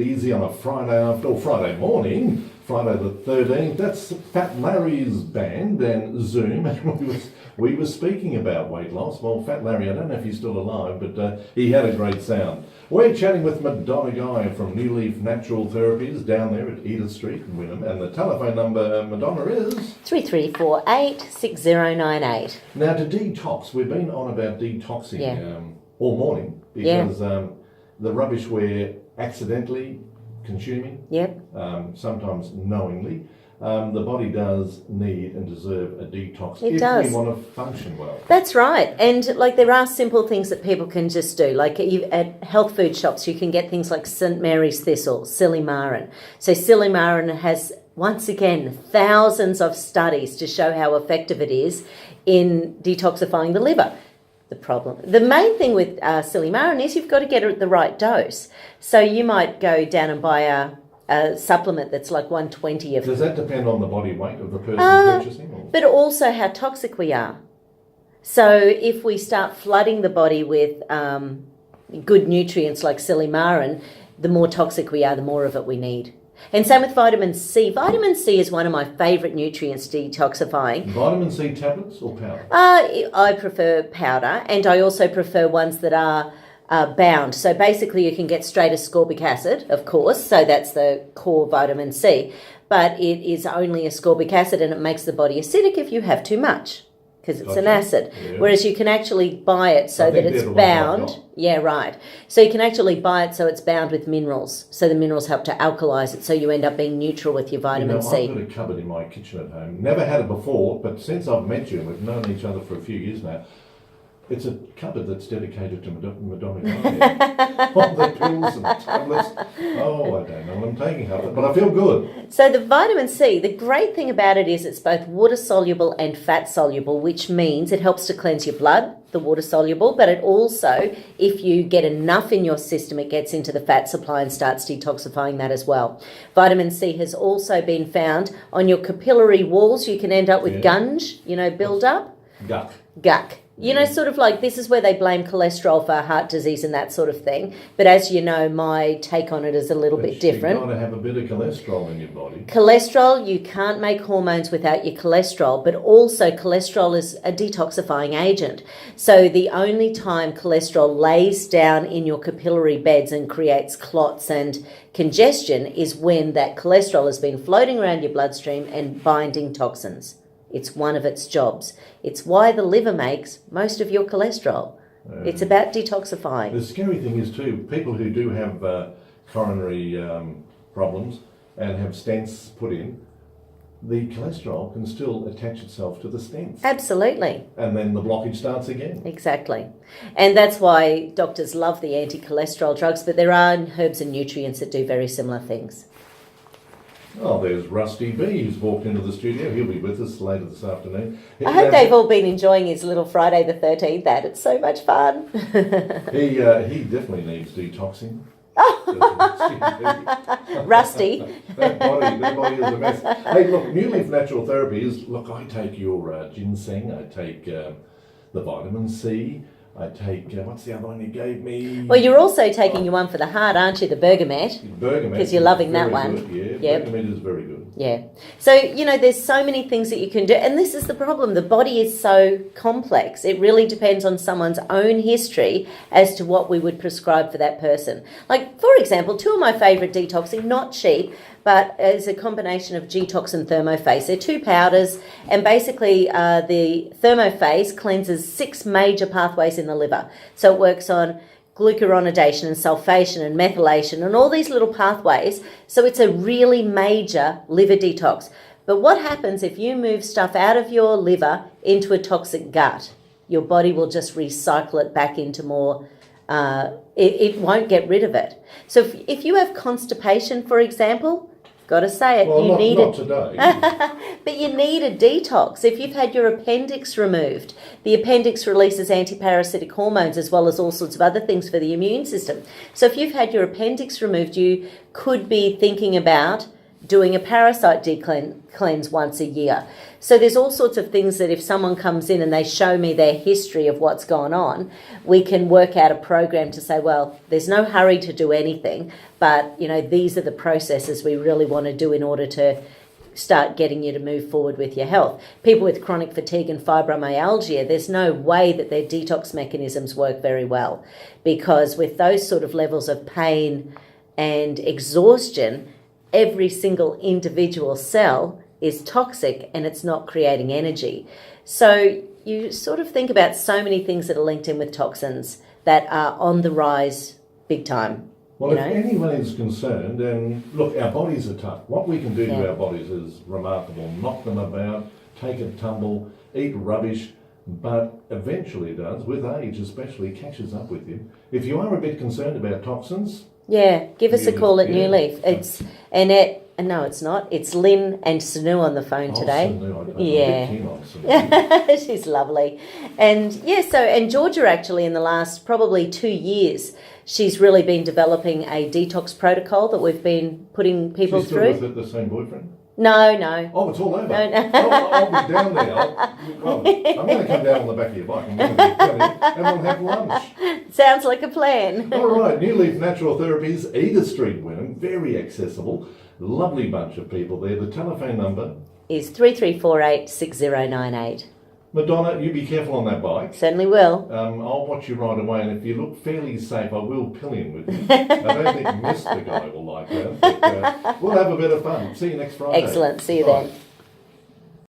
Easy on a Friday morning, Friday the 13th. That's Fat Larry's band and Zoom, and we were speaking about weight loss. Well, Fat Larry, I don't know if he's still alive, but he had a great sound. We're chatting with Madonna Guy from New Leaf Natural Therapies down there at Edith Street in Wynnum, and the telephone number, Madonna, is 3348 6098. Now, to detox, we've been on about detoxing all morning because the rubbish we're accidentally consuming, sometimes knowingly, the body does need and deserve a detox if we want to function well. That's right. And like there are simple things that people can just do. Like at health food shops, you can get things like Marys Thistle, Silymarin. So Silymarin has, once again, thousands of studies to show how effective it is in detoxifying the liver. The main thing with Silymarin is you've got to get it at the right dose. So you might go down and buy a supplement that's like 120 of... Does that depend on the body weight of the person purchasing? Or? But also how toxic we are. So if we start flooding the body with good nutrients like Silymarin, the more toxic we are, the more of it we need. And same with vitamin C. Vitamin C is one of my favourite nutrients detoxifying. Vitamin C tablets or powder? I prefer powder, and I also prefer ones that are bound. So basically you can get straight ascorbic acid, of course, so that's the core vitamin C, but it is only ascorbic acid and it makes the body acidic if you have too much, because it's an acid. Yeah. Whereas you can actually buy it so that it's bound. Yeah, right. So you can actually buy it so it's bound with minerals. So the minerals help to alkalise it, so you end up being neutral with your vitamin C. I've got a cupboard in my kitchen at home. Never had it before, but since I've met you, and we've known each other for a few years now, it's a cupboard that's dedicated to Madonna Guy. All the pills and tablets. Oh, I don't know what I'm taking of it, but I feel good. So the vitamin C, the great thing about it is it's both water soluble and fat soluble, which means it helps to cleanse your blood, the water soluble, but it also, if you get enough in your system, it gets into the fat supply and starts detoxifying that as well. Vitamin C has also been found on your capillary walls. You can end up with gunge, build up. Guck. Sort of like this is where they blame cholesterol for heart disease and that sort of thing. But as you know, my take on it is a little bit different. You've got to have a bit of cholesterol in your body. Cholesterol, you can't make hormones without your cholesterol, but also cholesterol is a detoxifying agent. So the only time cholesterol lays down in your capillary beds and creates clots and congestion is when that cholesterol has been floating around your bloodstream and binding toxins. It's one of its jobs. It's why the liver makes most of your cholesterol. It's about detoxifying. The scary thing is too, people who do have coronary problems and have stents put in, the cholesterol can still attach itself to the stents. Absolutely. And then the blockage starts again. Exactly. And that's why doctors love the anti-cholesterol drugs, but there are herbs and nutrients that do very similar things. Oh, there's Rusty B, who's walked into the studio. He'll be with us later this afternoon. I hope they've all been enjoying his little Friday the 13th ad. It's so much fun. He definitely needs detoxing. Rusty. That body is a mess. Hey, look, New Leaf Natural Therapies, look, I take your ginseng, I take the vitamin C, I take, what's the other one you gave me? Well, you're also taking your one for the heart, aren't you? The bergamot. Because you're loving that one. Good, yeah. Bergamot is very good. Yeah. So, there's so many things that you can do. And this is the problem. The body is so complex. It really depends on someone's own history as to what we would prescribe for that person. Like, for example, two of my favourite detoxing, not cheap, but as a combination of G-Tox and Thermophase. They're two powders, and basically the Thermophase cleanses 6 major pathways in the liver. So it works on glucuronidation and sulfation and methylation and all these little pathways. So it's a really major liver detox. But what happens if you move stuff out of your liver into a toxic gut? Your body will just recycle it back into more... It won't get rid of it. So if you have constipation, for example... Got to say it. Well, not today. But you need a detox. If you've had your appendix removed, the appendix releases antiparasitic hormones as well as all sorts of other things for the immune system. So if you've had your appendix removed, you could be thinking about doing a parasite cleanse once a year. So there's all sorts of things that if someone comes in and they show me their history of what's gone on, we can work out a program to say, well, there's no hurry to do anything, but these are the processes we really want to do in order to start getting you to move forward with your health. People with chronic fatigue and fibromyalgia, there's no way that their detox mechanisms work very well, because with those sort of levels of pain and exhaustion, every single individual cell is toxic and it's not creating energy. So you sort of think about so many things that are linked in with toxins that are on the rise big time. Well, if anyone is concerned, and look, our bodies are tough. What we can do to our bodies is remarkable. Knock them about, take a tumble, eat rubbish, but eventually does, with age especially, catches up with you. If you are a bit concerned about toxins... Yeah, give us a call at New Leaf. It's Annette... No, it's not. It's Lynn and Sanu on the phone today. Sanu, She's lovely. And and Georgia actually in the last probably 2 years, she's really been developing a detox protocol that we've been putting people through. With the same boyfriend? No. Oh, it's all over. No. I'll be down there. I'm going to come down on the back of your bike and we'll have lunch. Sounds like a plan. All right, New Leaf Natural Therapies, Edith Street, Wynnum, very accessible. Lovely bunch of people there. The telephone number is 3348 6098. Madonna, you be careful on that bike. Certainly will. I'll watch you right away, and if you look fairly safe, I will pill in with you. I don't think Mr. Guy will like that, but we'll have a bit of fun. See you next Friday. Excellent. See you then.